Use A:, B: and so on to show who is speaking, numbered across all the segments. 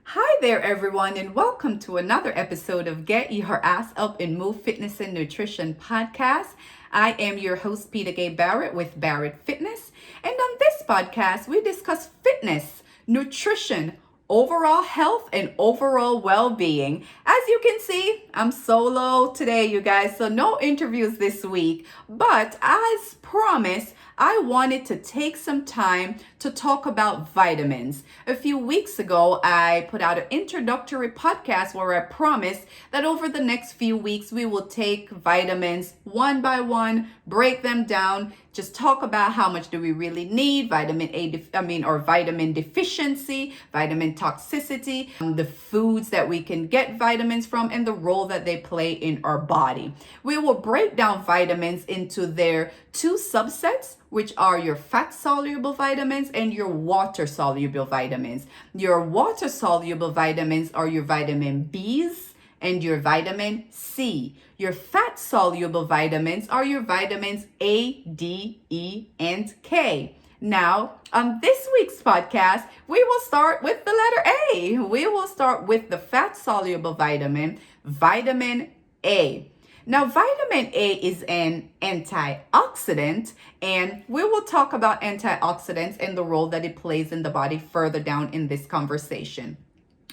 A: Hi there, everyone, and welcome to another episode of Get Your Ass Up and Move Fitness and Nutrition podcast. I am your host, peta-gay Barrett with Barrett Fitness. And on this podcast, we discuss fitness, nutrition, overall health, and overall well-being. As you can see, I'm solo today, you guys, so no interviews this week. But as promised, I wanted to take some time to talk about vitamins. A few weeks ago, I put out an introductory podcast where I promised that over the next few weeks, we will take vitamins one by one, break them down, just talk about how much do we really need, vitamin or vitamin deficiency, vitamin toxicity, the foods that we can get vitamins from, and the role that they play in our body. We will break down vitamins into their two subsets, which are your fat-soluble vitamins and your water-soluble vitamins. Your water-soluble vitamins are your vitamin B's and your vitamin C. Your fat-soluble vitamins are your vitamins A, D, E, and K. Now, on this week's podcast, we will start with the letter A. We will start with the fat-soluble vitamin, vitamin A. Now, vitamin A is an antioxidant, and we will talk about antioxidants and the role that it plays in the body further down in this conversation.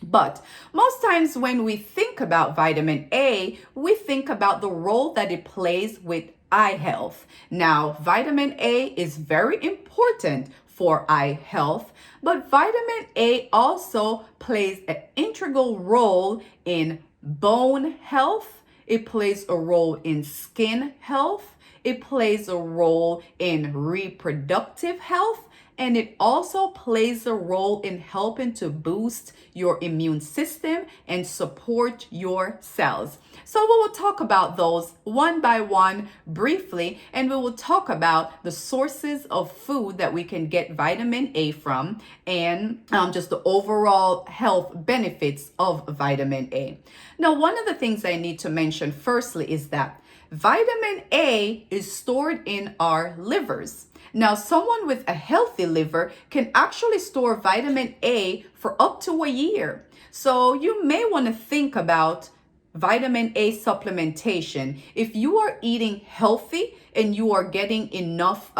A: But most times when we think about vitamin A, we think about the role that it plays with eye health. Now, vitamin A is very important for eye health, but vitamin A also plays an integral role in bone health. It plays a role in skin health. It plays a role in reproductive health. And it also plays a role in helping to boost your immune system and support your cells. So we will talk about those one by one briefly, and we will talk about the sources of food that we can get vitamin A from and just the overall health benefits of vitamin A. Now, one of the things I need to mention firstly is that vitamin A is stored in our livers. Now, someone with a healthy liver can actually store vitamin A for up to a year. So you may want to think about vitamin A supplementation. If you are eating healthy and you are getting enough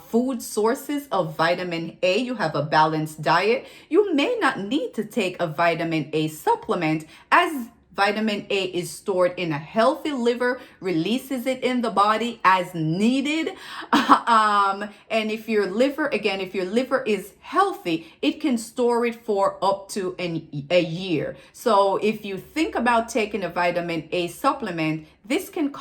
A: food sources of vitamin A, you have a balanced diet, you may not need to take a vitamin A supplement, as vitamin A is stored in a healthy liver, releases it in the body as needed. And if your liver is healthy, it can store it for up to a year. So if you think about taking a vitamin A supplement, this could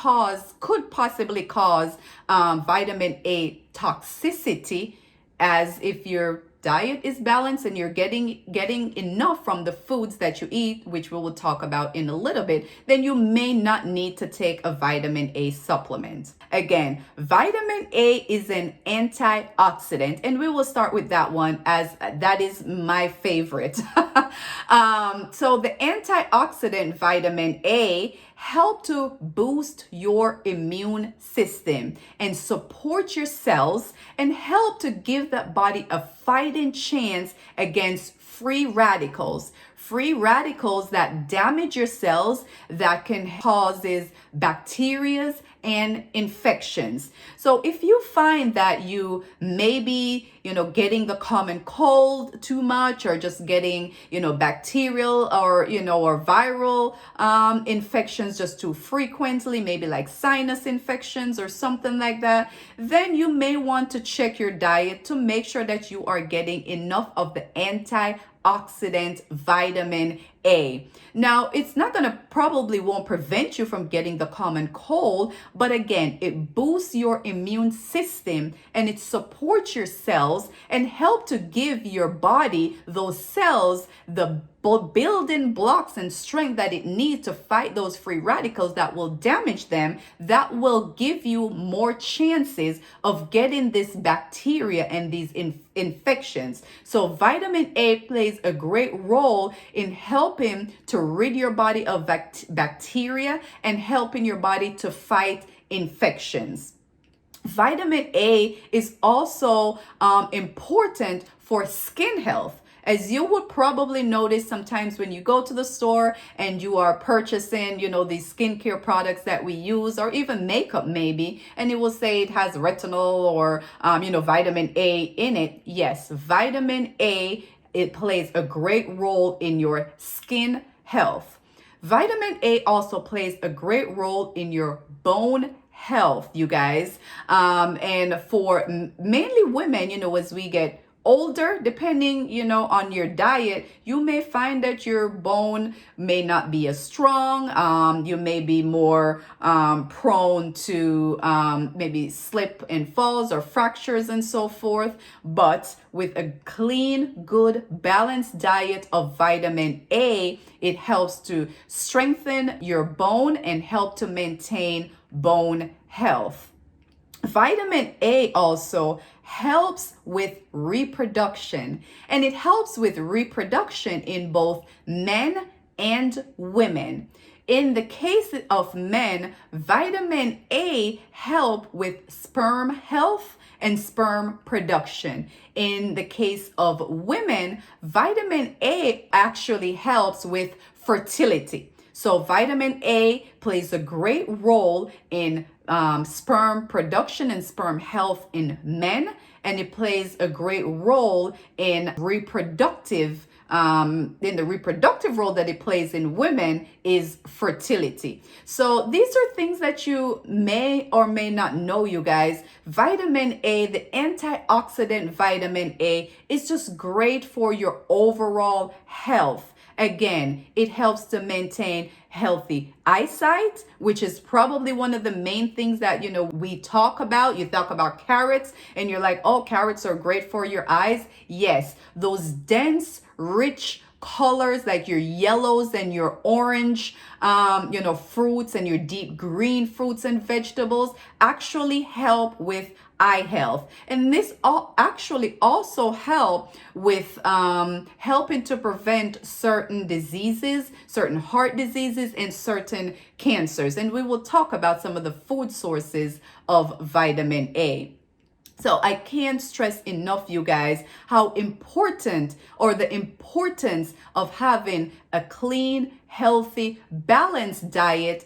A: possibly cause vitamin A toxicity, as if your diet is balanced and you're getting enough from the foods that you eat, which we will talk about in a little bit, then you may not need to take a vitamin A supplement. Again, vitamin A is an antioxidant, and we will start with that one, as that is my favorite. So the antioxidant vitamin A help to boost your immune system and support your cells and help to give that body a fighting chance against free radicals that damage your cells, that can causes bacteria and infections. So if you find that you may be, getting the common cold too much, or just getting, bacterial or viral infections just too frequently, maybe like sinus infections or something like that, then you may want to check your diet to make sure that you are getting enough of the antioxidant vitamin A. Now, it's not probably won't prevent you from getting the common cold, but again, it boosts your immune system and it supports your cells and help to give your body those cells the building blocks and strength that it needs to fight those free radicals that will damage them, that will give you more chances of getting this bacteria and these infections. So vitamin A plays a great role in helping to rid your body of bacteria and helping your body to fight infections. Vitamin A is also important for skin health. As you would probably notice sometimes when you go to the store and you are purchasing, these skincare products that we use, or even makeup maybe, and it will say it has retinol or, vitamin A in it. Yes, vitamin A, it plays a great role in your skin health. Vitamin A also plays a great role in your bone health, you guys. And for mainly women, as we get older, depending, on your diet, you may find that your bone may not be as strong. You may be more prone to maybe slip and falls or fractures and so forth. But with a clean, good, balanced diet of vitamin A, it helps to strengthen your bone and help to maintain bone health. Vitamin A also helps with reproduction, and it helps with reproduction in both men and women. In the case of men, vitamin A help with sperm health and sperm production. In the case of women, vitamin A actually helps with fertility. So vitamin A plays a great role in sperm production and sperm health in men, and it plays a great role in reproductive in the reproductive role that it plays in women is fertility. So these are things that you may or may not know, you guys. Vitamin A, the antioxidant vitamin A, is just great for your overall health. Again, it helps to maintain healthy eyesight, which is probably one of the main things that, we talk about. You talk about carrots and you're like, oh, carrots are great for your eyes. Yes, those dense, rich colors like your yellows and your orange, fruits and your deep green fruits and vegetables actually help with eye health. And this actually also help with helping to prevent certain diseases, certain heart diseases, and certain cancers. And we will talk about some of the food sources of vitamin A. So I can't stress enough, you guys, how important, or the importance of having a clean, healthy, balanced diet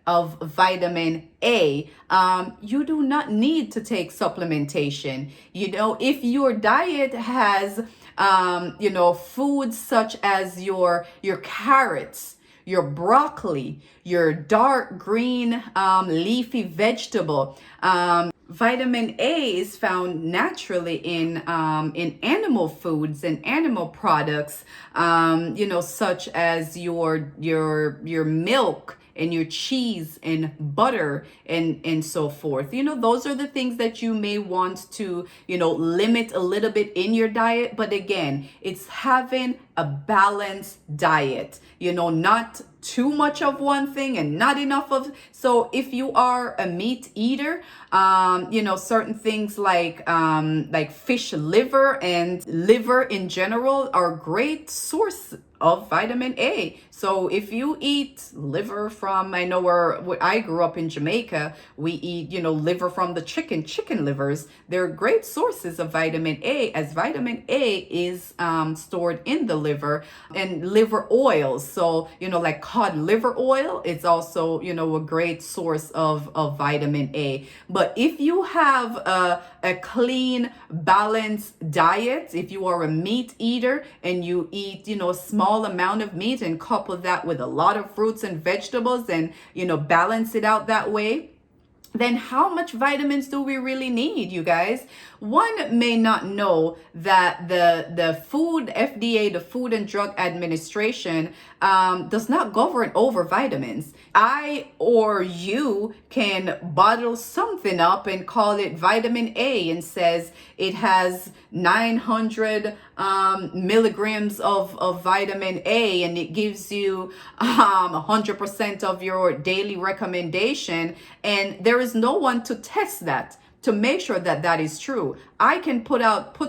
A: of vitamin A. You do not need to take supplementation. If your diet has, foods such as your carrots, your broccoli, your dark green leafy vegetable. Vitamin A is found naturally in animal foods and animal products, such as your milk and your cheese and butter and so forth. Those are the things that you may want to, limit a little bit in your diet. But again, it's having a balanced diet, not too much of one thing and not enough of. So if you are a meat eater, certain things like fish liver and liver in general are great source of vitamin A. So if you eat liver from, I know where I grew up in Jamaica, we eat, liver from the chicken livers. They're great sources of vitamin A, as vitamin A is stored in the liver, and liver oils. So, like cod liver oil, it's also, a great source of vitamin A. But if you have a clean, balanced diet, if you are a meat eater and you eat, a small amount of meat and couple that with a lot of fruits and vegetables and, balance it out that way, then how much vitamins do we really need, you guys? One may not know that the FDA, the Food and Drug Administration, does not govern over vitamins. I or you can bottle something up and call it vitamin A and says it has 900 milligrams of vitamin A, and it gives you 100% of your daily recommendation, and there is no one to test that, to make sure that that is true. I can put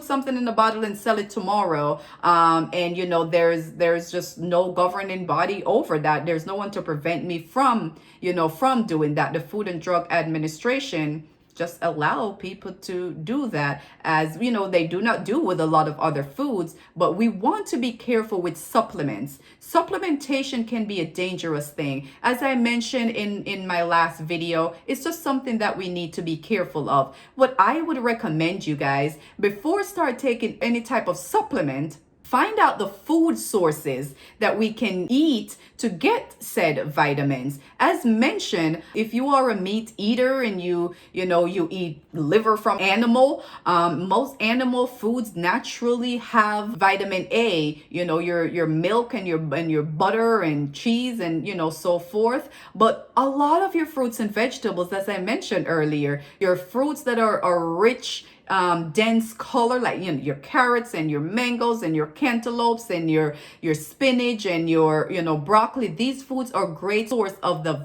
A: something in the bottle and sell it tomorrow, and there's just no governing body over that. There's no one to prevent me from doing that. The Food and Drug Administration just allow people to do that, as you know, they do not do with a lot of other foods. But we want to be careful with supplements. Supplementation can be a dangerous thing. As I mentioned in my last video, it's just something that we need to be careful of. What I would recommend you guys, before start taking any type of supplement, find out the food sources that we can eat to get said vitamins. As mentioned, if you are a meat eater and you eat liver from animal, most animal foods naturally have vitamin A. Your milk and your butter and cheese and so forth. But a lot of your fruits and vegetables, as I mentioned earlier, your fruits that are rich, dense color, like your carrots and your mangoes and your cantaloupes and your spinach and your broccoli. These foods are great source of the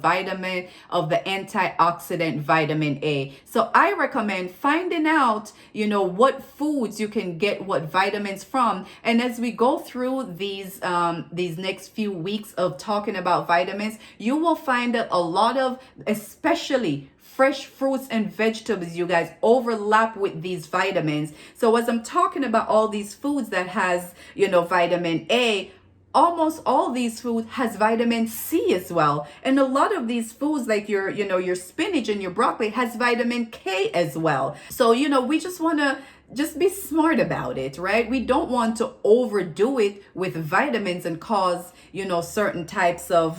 A: antioxidant vitamin A. So I recommend finding out what foods you can get what vitamins from. And as we go through these next few weeks of talking about vitamins, you will find that a lot of, especially fresh fruits and vegetables, you guys, overlap with these vitamins. So as I'm talking about all these foods that has vitamin A, almost all these foods has vitamin C as well. And a lot of these foods, like your spinach and your broccoli, has vitamin K as well. So we just want to just be smart about it, right? We don't want to overdo it with vitamins and cause certain types of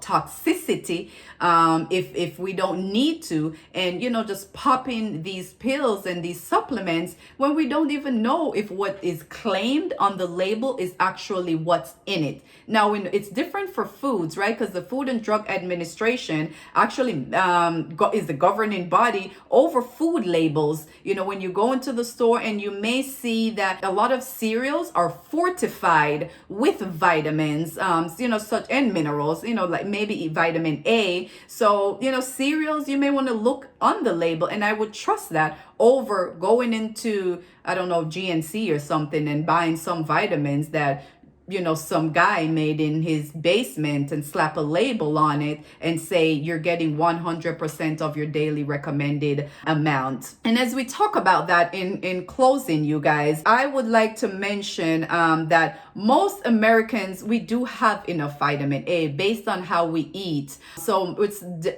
A: toxicity if we don't need to, and just popping these pills and these supplements when we don't even know if what is claimed on the label is actually what's in it. Now, it's different for foods, right? Because the Food and Drug Administration actually is the governing body over food labels. When you go into the store, and you may see that a lot of cereals are fortified with vitamins, such and minerals, like maybe vitamin A. So, cereals, you may want to look on the label, and I would trust that over going into, I don't know, GNC or something and buying some vitamins that some guy made in his basement and slap a label on it and say you're getting 100% of your daily recommended amount. And as we talk about that in closing, you guys, I would like to mention that most Americans, we do have enough vitamin A based on how we eat. So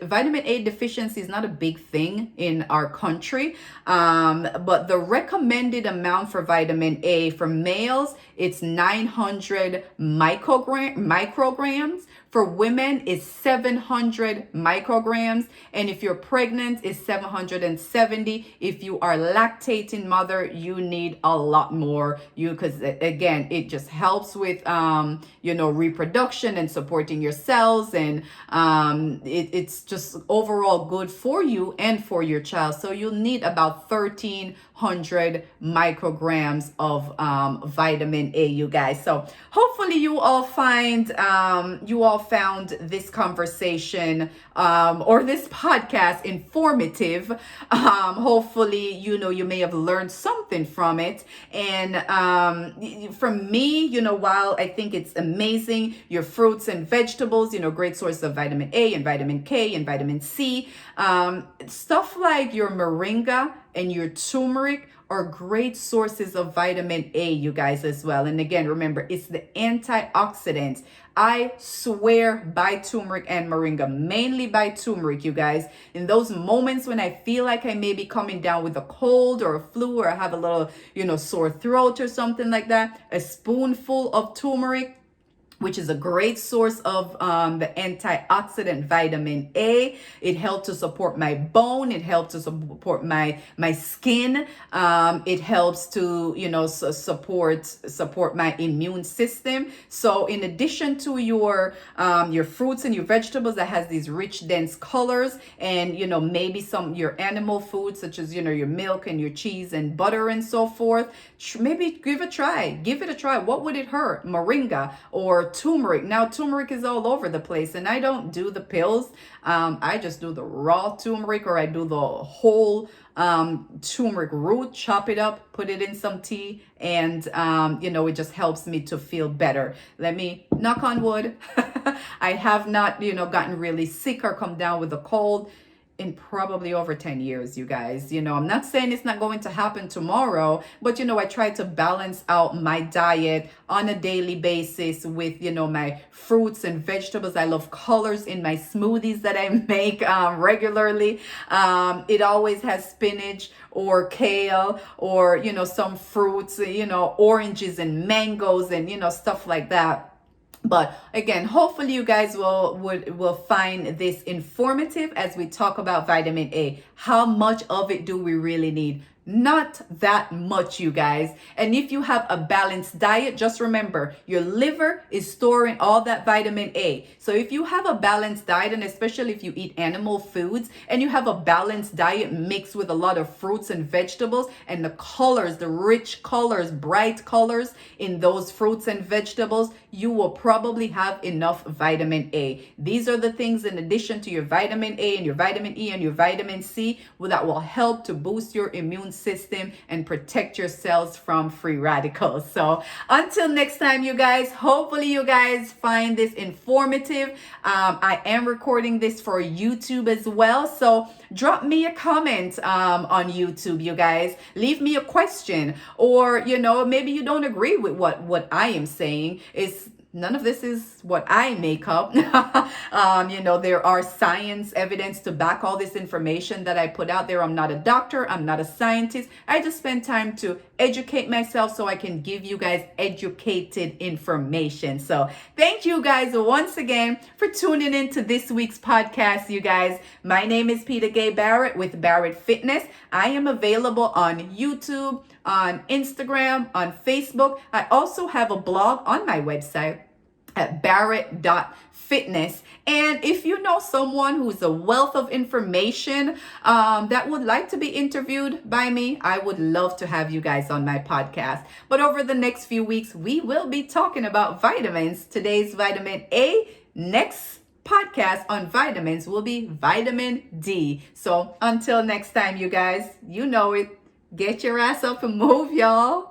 A: vitamin A deficiency is not a big thing in our country, but the recommended amount for vitamin A for males, it's 900 micrograms. For women, it's 700 micrograms. And if you're pregnant, it's 770. If you are lactating mother, you need a lot more. Because again, it just helps with, reproduction and supporting your cells. And it's just overall good for you and for your child. So you'll need about 1,300 micrograms of vitamin A, you guys. So hopefully you all found this conversation or this podcast informative. Hopefully, you may have learned something from it. And from me, while I think it's amazing, your fruits and vegetables, great source of vitamin A and vitamin K and vitamin C, stuff like your moringa and your turmeric are great sources of vitamin A, you guys, as well. And again, remember, it's the antioxidants. I swear by turmeric and moringa, mainly by turmeric, you guys. In those moments when I feel like I may be coming down with a cold or a flu, or I have a little, sore throat or something like that, a spoonful of turmeric, which is a great source of the antioxidant vitamin A. It helped to support my bone. It helped to support my skin. It helps to support my immune system. So in addition to your fruits and your vegetables that has these rich, dense colors, and maybe some your animal foods such as your milk and your cheese and butter and so forth, maybe give it a try. What would it hurt? Moringa or turmeric. Now turmeric is all over the place, and I don't do the pills. I just do the raw turmeric, or I do the whole turmeric root, chop it up, put it in some tea, and it just helps me to feel better. Let me knock on wood. I have not gotten really sick or come down with a cold in probably over 10 years, you guys. I'm not saying it's not going to happen tomorrow, but I try to balance out my diet on a daily basis with, my fruits and vegetables. I love colors in my smoothies that I make regularly. It always has spinach or kale or, some fruits, oranges and mangoes and, stuff like that. But again, hopefully you guys will find this informative as we talk about vitamin A. How much of it do we really need? Not that much, you guys. And if you have a balanced diet, just remember your liver is storing all that vitamin A. So if you have a balanced diet, and especially if you eat animal foods and you have a balanced diet mixed with a lot of fruits and vegetables, and the colors, the rich colors, bright colors in those fruits and vegetables, you will probably have enough vitamin A. These are the things in addition to your vitamin A and your vitamin E and your vitamin C that will help to boost your immune system and protect your cells from free radicals. So until next time, you guys, hopefully you guys find this informative. I am recording this for YouTube as well. So drop me a comment on YouTube, you guys. Leave me a question, or maybe you don't agree with what I am saying. None of this is what I make up. There are science evidence to back all this information that I put out there. I'm not a doctor. I'm not a scientist. I just spend time to educate myself so I can give you guys educated information. So thank you guys once again for tuning in to this week's podcast, you guys. My name is peta-gay Barrett with Barrett Fitness. I am available on YouTube, on Instagram, on Facebook. I also have a blog on my website at barrett.fitness. And if you know someone who's a wealth of information that would like to be interviewed by me, I would love to have you guys on my podcast. But over the next few weeks, we will be talking about vitamins. Today's vitamin A. Next podcast on vitamins will be vitamin D. So until next time, you guys, you know it. Get your ass up and move, y'all.